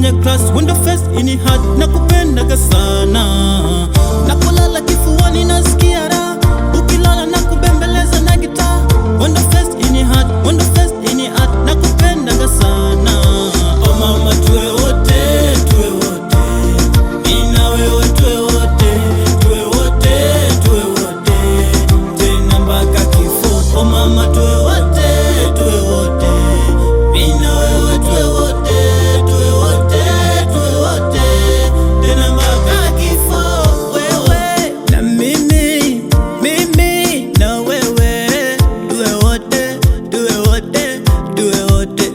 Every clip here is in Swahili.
kwenye class, window face ini hard, nakupendaga sana. Napolala kifuani nasikia raha, ukilala nakubembeleza na gitaa. Window face ini hard, window face ini hard, nakupendaga sana. Oh mama tuwe wote, tuwe wote, mimi na wewe tuwe wote, tuwe wote, tuwe wote, tena mpaka kifo. Oh mama tuwe wote, tuwe wote, mimi na wewe tuwe wote, tuwe wote, tuwe wote, tena mpaka kifo. Wewe na mimi, mimi na wewe, tuwe wote, tuwe wote, tuwe wote.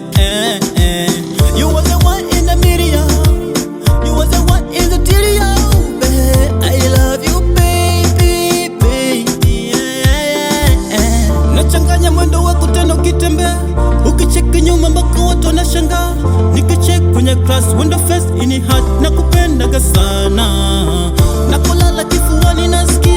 You was the one in the media, you was the one in the video, babe. I love you baby, baby, yeah. Nachanganya mwendo wako tena ukitembea, ukicheki nyuma mpaka watu wanashangaa. Nikicheki kwenye class, window face ini hard, nakupendaga sana. Napolala kifuani nasikia